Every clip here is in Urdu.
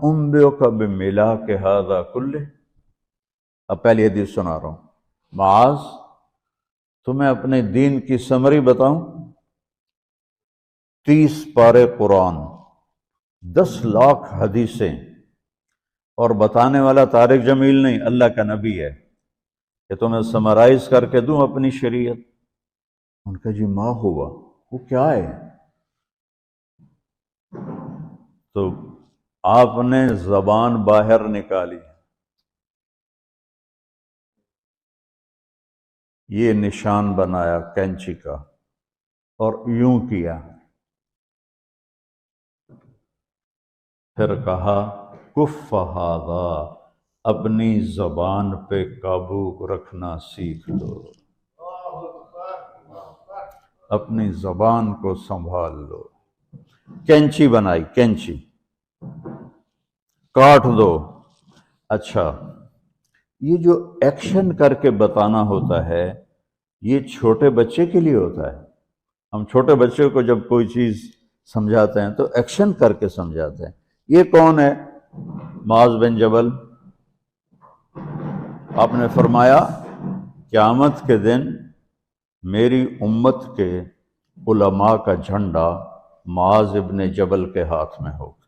انبئک بملاک ھذا کلہ۔ اب پہلی حدیث سنا رہا ہوں۔ معاذ، تمہیں اپنے دین کی سمری بتاؤں؟ 30 پارے قرآن، 10 لاکھ حدیثیں، اور بتانے والا طارق جمیل نہیں، اللہ کا نبی ہے، کہ تمہیں سمرائز کر کے دوں اپنی شریعت۔ ان کا جی ما ہوا، وہ کیا ہے؟ تو آپ نے زبان باہر نکالی، یہ نشان بنایا کینچی کا اور یوں کیا، پھر کہا کف ھذا، اپنی زبان پہ قابو رکھنا سیکھ لو، اپنی زبان کو سنبھال لو۔ کینچی بنائی، کینچی، کاٹ دو۔ اچھا، یہ جو ایکشن کر کے بتانا ہوتا ہے، یہ چھوٹے بچے کے لیے ہوتا ہے۔ ہم چھوٹے بچے کو جب کوئی چیز سمجھاتے ہیں تو ایکشن کر کے سمجھاتے ہیں۔ یہ کون ہے؟ معاذ بن جبل۔ آپ نے فرمایا قیامت کے دن میری امت کے علماء کا جھنڈا معاذ ابن جبل کے ہاتھ میں ہوگا۔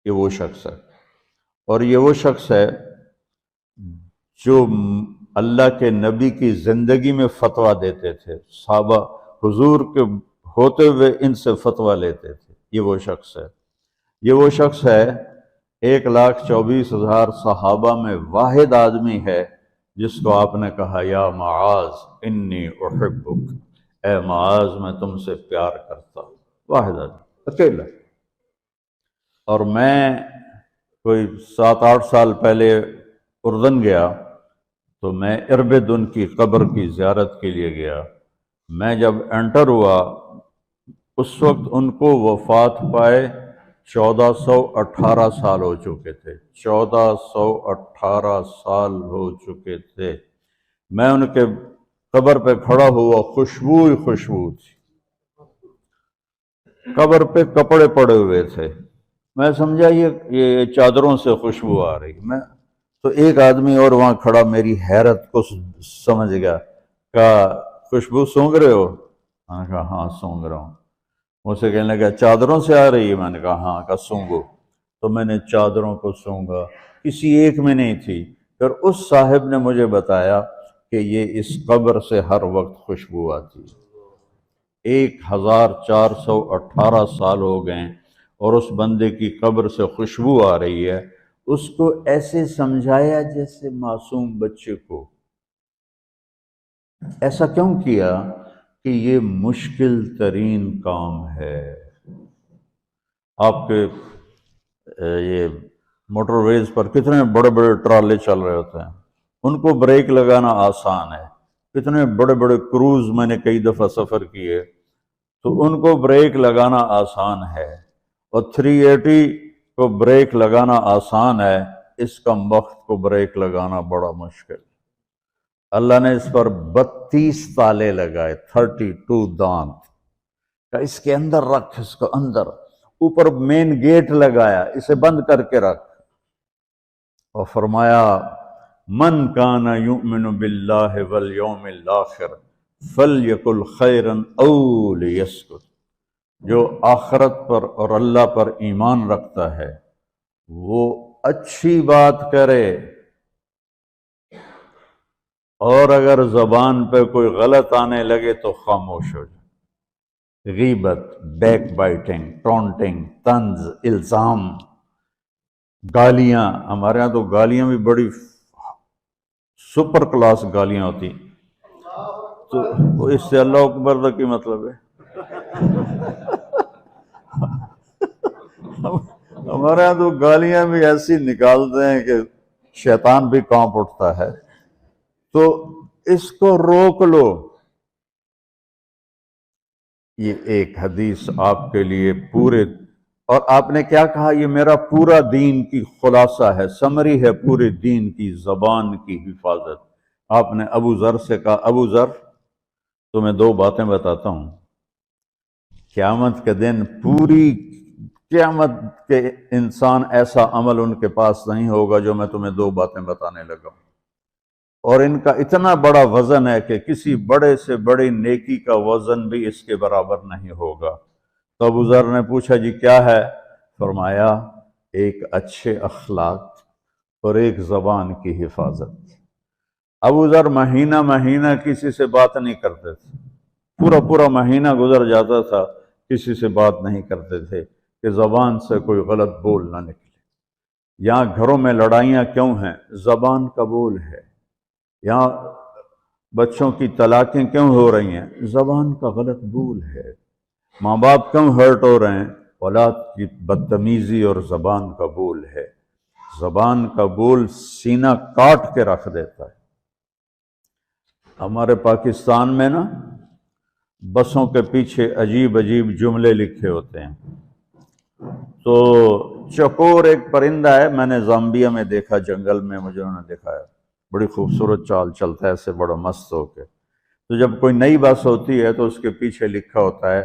یہ وہ شخص ہے، اور یہ وہ شخص ہے جو اللہ کے نبی کی زندگی میں فتویٰ دیتے تھے، صحابہ حضور کے ہوتے ہوئے ان سے فتویٰ لیتے تھے۔ یہ وہ شخص ہے، یہ وہ شخص ہے 1,24,000 صحابہ میں واحد آدمی ہے جس کو آپ نے کہا یا معاذ انی احبک، اے معاذ میں تم سے پیار کرتا ہوں۔ واحد آدمی، اکیلا۔ اور میں کوئی 7-8 سال پہلے اردن گیا تو میں اربد ان کی قبر کی زیارت کے لیے گیا۔ میں جب انٹر ہوا اس وقت ان کو وفات پائے 1418 سال ہو چکے تھے، 1418 سال ہو چکے تھے۔ میں ان کے قبر پہ کھڑا ہوا، خوشبو ہی خوشبو تھی، قبر پہ کپڑے پڑے ہوئے تھے۔ میں سمجھا یہ چادروں سے خوشبو آ رہی۔ میں تو ایک آدمی اور وہاں کھڑا میری حیرت کو سمجھ گیا، کہا خوشبو سونگھ رہے ہو؟ میں نے کہا ہاں سونگھ رہا ہوں۔ مجھ سے کہنے لگا چادروں سے آ رہی ہے؟ میں نے کہا ہاں۔ کہا سونگو۔ تو میں نے چادروں کو سونگا، کسی ایک میں نہیں تھی۔ پھر اس صاحب نے مجھے بتایا کہ یہ اس قبر سے ہر وقت خوشبو آتی ہے۔ 1418 سال ہو گئے اور اس بندے کی قبر سے خوشبو آ رہی ہے۔ اس کو ایسے سمجھایا جیسے معصوم بچے کو۔ ایسا کیوں کیا؟ کہ یہ مشکل ترین کام ہے۔ آپ کے یہ موٹر ویز پر کتنے بڑے بڑے ٹرالے چل رہے ہوتے ہیں، ان کو بریک لگانا آسان ہے۔ کتنے بڑے بڑے کروز میں نے کئی دفعہ سفر کیے تو ان کو بریک لگانا آسان ہے، اور 380 کو بریک لگانا آسان ہے، اس کا وقت کو بریک لگانا بڑا مشکل۔ اللہ نے اس پر 32 تالے لگائے، 32 دانت، کہ اس کے اندر رکھ، اس کو اندر، اوپر مین گیٹ لگایا، اسے بند کر کے رکھ، اور فرمایا من کان یؤمن باللہ والیوم الآخر فلیقل خیرا او لیسکت، جو آخرت پر اور اللہ پر ایمان رکھتا ہے وہ اچھی بات کرے، اور اگر زبان پہ کوئی غلط آنے لگے تو خاموش ہو جائے۔ غیبت، بیک بائٹنگ، ٹونٹنگ، طنز، الزام، گالیاں۔ ہمارے ہاں تو گالیاں بھی بڑی سپر کلاس گالیاں ہوتی، تو اس سے اللہ اکبر کا کی مطلب ہے؟ ہمارے ہاں تو گالیاں بھی ایسی نکالتے ہیں کہ شیطان بھی کانپ اٹھتا ہے۔ تو اس کو روک لو۔ یہ ایک حدیث آپ کے لیے پورے، اور آپ نے کیا کہا؟ یہ میرا پورا دین کی خلاصہ ہے، سمری ہے پورے دین کی، زبان کی حفاظت۔ آپ نے ابو ذر سے کہا ابو ذر تمہیں 2 باتیں بتاتا ہوں، قیامت کے دن پوری قیامت کے انسان ایسا عمل ان کے پاس نہیں ہوگا جو میں تمہیں دو باتیں بتانے لگا ہوں، اور ان کا اتنا بڑا وزن ہے کہ کسی بڑے سے بڑی نیکی کا وزن بھی اس کے برابر نہیں ہوگا۔ تو ابو ذر نے پوچھا جی کیا ہے؟ فرمایا ایک اچھے اخلاق اور ایک زبان کی حفاظت۔ ابو ذر مہینہ مہینہ کسی سے بات نہیں کرتے تھے، پورا مہینہ گزر جاتا تھا کسی سے بات نہیں کرتے تھے کہ زبان سے کوئی غلط بول نہ نکلے۔ یہاں گھروں میں لڑائیاں کیوں ہیں؟ زبان کا بول ہے۔ یہاں بچوں کی طلاقیں کیوں ہو رہی ہیں؟ زبان کا غلط بول ہے۔ ماں باپ کیوں ہرٹ ہو رہے ہیں؟ اولاد کی بدتمیزی اور زبان کا بول ہے۔ زبان کا بول سینہ کاٹ کے رکھ دیتا ہے۔ ہمارے پاکستان میں نا بسوں کے پیچھے عجیب جملے لکھے ہوتے ہیں۔ تو چکور ایک پرندہ ہے، میں نے زامبیا میں دیکھا، جنگل میں مجھے انہوں نے دکھایا، بڑی خوبصورت چال چلتا ہے ایسے بڑا مست ہو کے۔ تو جب کوئی نئی بس ہوتی ہے تو اس کے پیچھے لکھا ہوتا ہے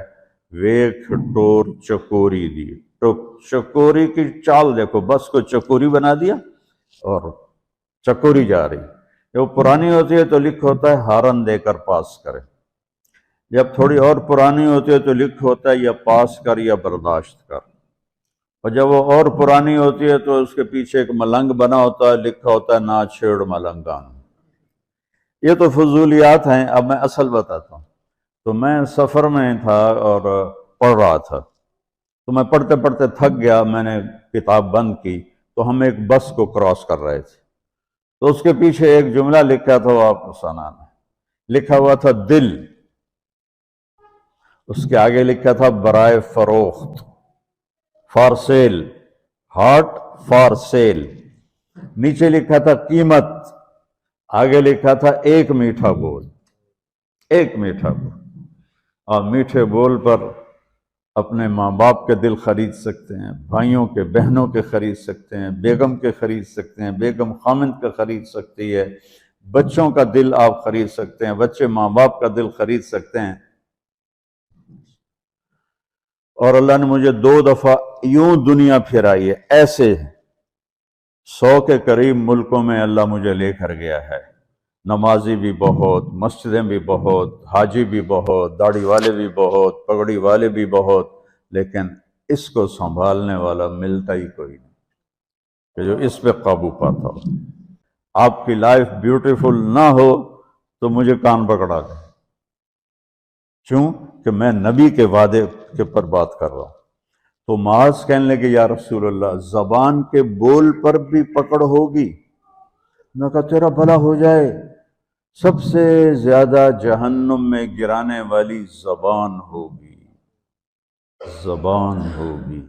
ویک ٹور چکوری دی۔ تو چکوری کی چال دیکھو، بس کو چکوری بنا دیا اور چکوری جا رہی۔ جب پرانی ہوتی ہے تو لکھ ہوتا ہے ہارن دے کر پاس کرے، جب تھوڑی اور پرانی ہوتی ہے تو لکھ ہوتا ہے یا پاس کر یا برداشت کر، اور جب وہ اور پرانی ہوتی ہے تو اس کے پیچھے ایک ملنگ بنا ہوتا ہے، لکھا ہوتا ہے نا چھیڑ ملنگان۔ یہ تو فضولیات ہیں، اب میں اصل بتاتا ہوں۔ تو میں سفر میں تھا اور پڑھ رہا تھا، تو میں پڑھتے پڑھتے تھک گیا، میں نے کتاب بند کی، تو ہم ایک بس کو کراس کر رہے تھے، تو اس کے پیچھے ایک جملہ لکھا تھا، وہ آپ کو سنانا ہے۔ لکھا ہوا تھا دل، اس کے آگے لکھا تھا برائے فروخت، for sale, heart for sale. نیچے لکھا تھا قیمت، آگے لکھا تھا ایک میٹھا بول، ایک میٹھا بول۔ اور میٹھے بول پر اپنے ماں باپ کے دل خرید سکتے ہیں، بھائیوں کے بہنوں کے خرید سکتے ہیں، بیگم کے خرید سکتے ہیں، بیگم خامند کا خرید سکتی ہے، بچوں کا دل آپ خرید سکتے ہیں، بچے ماں باپ کا دل خرید سکتے ہیں۔ اور اللہ نے مجھے 2 دفعہ یوں دنیا پھرائی ہے، ایسے 100 کے قریب ملکوں میں اللہ مجھے لے کر گیا ہے۔ نمازی بھی بہت، مسجدیں بھی بہت، حاجی بھی بہت، داڑھی والے بھی بہت، پگڑی والے بھی بہت، لیکن اس کو سنبھالنے والا ملتا ہی کوئی نہیں کہ جو اس پہ قابو پاتا ہو۔ آپ کی لائف بیوٹیفل نہ ہو تو مجھے کان پکڑا دیں، کیوں کہ میں نبی کے وعدے کے پر بات کر رہا ہوں۔ تو معاذ کہنے لگے یا رسول اللہ زبان کے بول پر بھی پکڑ ہوگی؟ میں کہا تیرا بھلا ہو جائے، سب سے زیادہ جہنم میں گرانے والی زبان ہوگی، زبان ہوگی۔